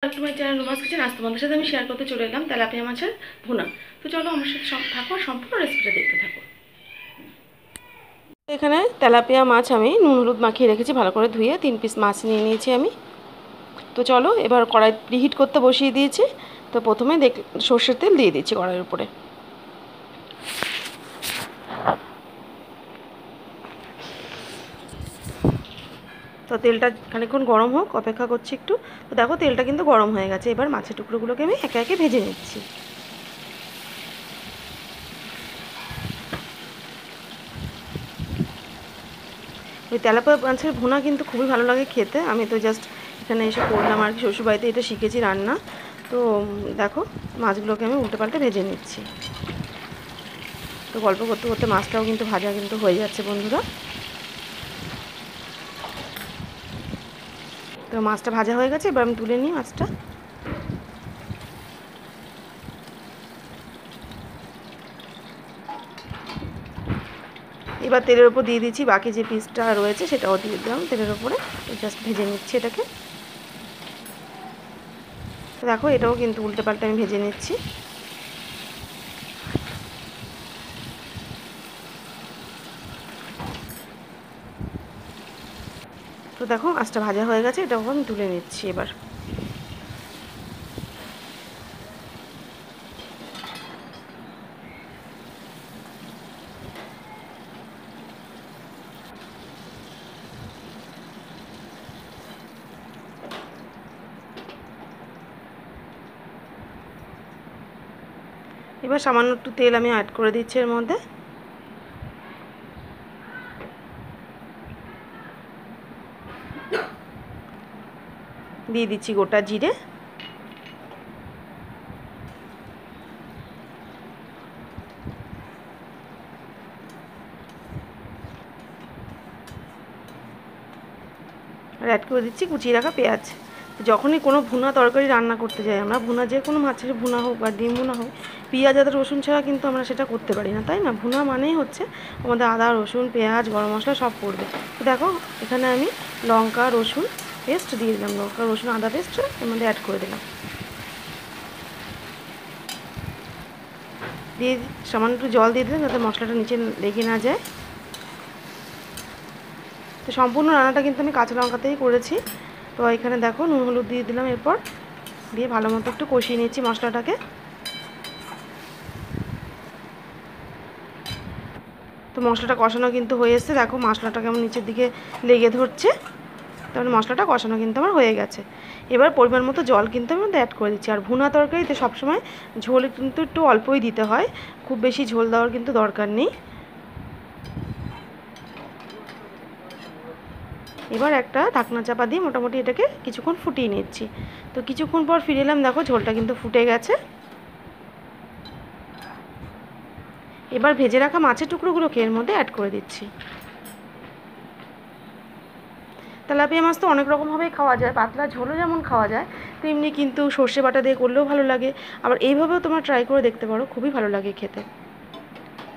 তোমার channel romance kitchen. আজ তোমাদের সাথে আমি শেয়ার করতে চলে এলাম তেলাপিয়া মাছের ভুনা। তো চলো আমার সাথে থাকো, সম্পূর্ণ রেসিপিটা দেখতে থাকো। এখানে তেলাপিয়া মাছ আমি নুন হলুদ মাখিয়ে রেখেছি, ভালো করে ধুয়ে 3 পিস মাছ নিয়ে নিয়েছি আমি। তো চলো এবার কড়াই প্রিহিট করতে বসিয়ে দিয়েছি। তো প্রথমে সর্ষের তেল দিয়ে দিচ্ছি কড়াইয়ের উপরে। তো তেলটা খানিকক্ষণ গরম হোক, অপেক্ষা করছি একটু। তো দেখো তেলটা কিন্তু গরম হয়ে গেছে। এবার মাছের টুকরোগুলোকে আমি একে একে ভেজে নিচ্ছি। ওই তেলাপিয়া মাছের ভুনা কিন্তু খুবই ভালো লাগে খেতে। আমি তো জাস্ট এখানে এসে করলাম আর কি, শ্বশুরবাড়িতে এটা শিখেছি রান্না। তো দেখো মাছগুলোকে আমি উল্টে পাল্টে ভেজে নিচ্ছি। তো গল্প করতে করতে মাছটাও কিন্তু ভাজা কিন্তু হয়ে যাচ্ছে বন্ধুরা। তো মাছটা ভাজা হয়ে গেছে, এবার আমি তুলে নিই মাছটা। এবার তেলের ওপর দিয়ে দিচ্ছি বাকি যে পিসটা রয়েছে, সেটাও দিয়ে দিলাম তেলের ওপরে। জাস্ট ভেজে নিচ্ছি এটাকে। দেখো এটাও কিন্তু উল্টে পাল্টে আমি ভেজে নিচ্ছি। তো দেখো মাছটা ভাজা হয়ে গেছে, এটাও আমি তুলে নিচ্ছি এবার। এবার সামান্য একটু তেল আমি অ্যাড করে দিচ্ছি এর মধ্যে। দিয়ে দিচ্ছি গোটা জিরে, আর অ্যাড করে দিচ্ছি কুচিয়ে রাখা পেঁয়াজ। যখনই কোনো ভুনা তরকারি রান্না করতে যাই আমরা, ভুনা যে কোনো মাছের ভুনা হোক বা ডিম ভুনা হোক, পেঁয়াজ আদা রসুন ছাড়া কিন্তু আমরা সেটা করতে পারি না, তাই না? ভুনা মানেই হচ্ছে আমাদের আদা রসুন পেঁয়াজ গরম মশলা সব পড়বে। তো দেখো এখানে আমি লঙ্কা রসুন পেস্ট দিয়ে দিলাম, লঙ্কা রসুন আদা পেস্ট এর মধ্যে অ্যাড করে দিলাম। দিয়ে সামান্য একটু জল দিয়ে দিলাম যাতে মশলাটা নিচে লেগে না যায়। তো সম্পূর্ণ রান্নাটা কিন্তু আমি কাঁচা লঙ্কাতেই করেছি। তো এখানে দেখো নুন হলুদ দিয়ে দিলাম, এরপর দিয়ে ভালো মতো একটু কষিয়ে নিচ্ছি মশলাটাকে। তো মশলাটা কষানো কিন্তু হয়ে এসছে, দেখো মশলাটা কেমন নিচের দিকে লেগে ধরছে। তারপরে মশলাটা কষানো কিন্তু আমার হয়ে গেছে। এবার পরিমাণ মতো জল কিন্তু আমি অ্যাড করে দিচ্ছি। আর ভুনা তরকারিতে সবসময় ঝোল কিন্তু একটু অল্পই দিতে হয়, খুব বেশি ঝোল দেওয়ার কিন্তু দরকার নেই। এবার একটা ঢাকনা চাপা দিয়ে মোটামুটি এটাকে কিছুক্ষণ ফুটিয়ে নিচ্ছি। তো কিছুক্ষণ পর ফিরে এলাম, দেখো ঝোলটা কিন্তু ফুটে গেছে। এবার ভেজে রাখা মাছের টুকরোগুলোকে এর মধ্যে অ্যাড করে দিচ্ছি। তেলাপিয়া মাছ তো অনেক রকমভাবেই খাওয়া যায়, পাতলা ঝোলও যেমন খাওয়া যায়, তেমনি কিন্তু সর্ষে বাটা দিয়ে করলেও ভালো লাগে। আবার এইভাবেও তোমরা ট্রাই করে দেখতে পারো, খুবই ভালো লাগে খেতে।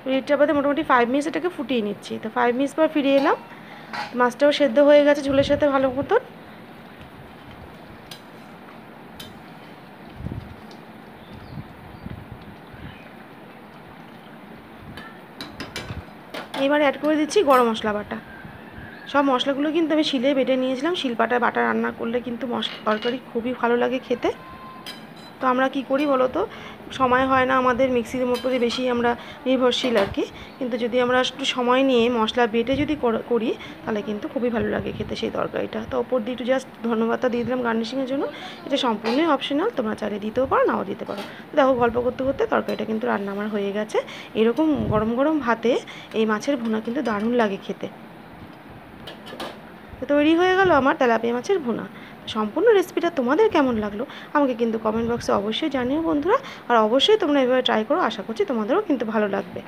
লিড চাপাতে মোটামুটি 5 মিনিটস এটাকে ফুটিয়ে নিচ্ছি। তো 5 মিনিটস পর ফিরে এলাম, মাছটাও সেদ্ধ হয়ে গেছে ঝোলের সাথে ভালো মতন। এবার অ্যাড করে দিচ্ছি গরম মশলা বাটা। সব মশলাগুলো কিন্তু আমি শিলে বেটে নিয়েছিলাম। শিলপাটায় বাটা রান্না করলে কিন্তু তরকারি খুবই ভালো লাগে খেতে। তো আমরা কি করি বলো তো, সময় হয় না আমাদের, মিক্সির উপরে বেশি আমরা নির্ভরশীল আর কি। কিন্তু যদি আমরা একটু সময় নিয়ে মশলা বেটে যদি করি, তাহলে কিন্তু খুবই ভালো লাগে খেতে সেই তরকারিটা। তো ওপর দিয়ে একটু জাস্ট ধন্যবাদটা দিয়ে দিলাম গার্নিশিংয়ের জন্য। এটা সম্পূর্ণই অপশনাল, তোমরা চাইলে দিতেও পারো নাও দিতে পারো। দেখো গল্প করতে করতে তরকারিটা কিন্তু রান্না আমার হয়ে গেছে। এরকম গরম গরম ভাতে এই মাছের ভুনা কিন্তু দারুণ লাগে খেতে। তো তৈরি হয়ে গেল আমার তেলাপিয়া মাছের ভুনা। সম্পূর্ণ রেসিপিটা তোমাদের কেমন লাগলো আমাকে কিন্তু কমেন্ট বক্সে অবশ্যই জানিও বন্ধুরা। আর অবশ্যই তোমরা এভাবে ট্রাই করো, আশা করছি তোমাদেরও কিন্তু ভালো লাগবে।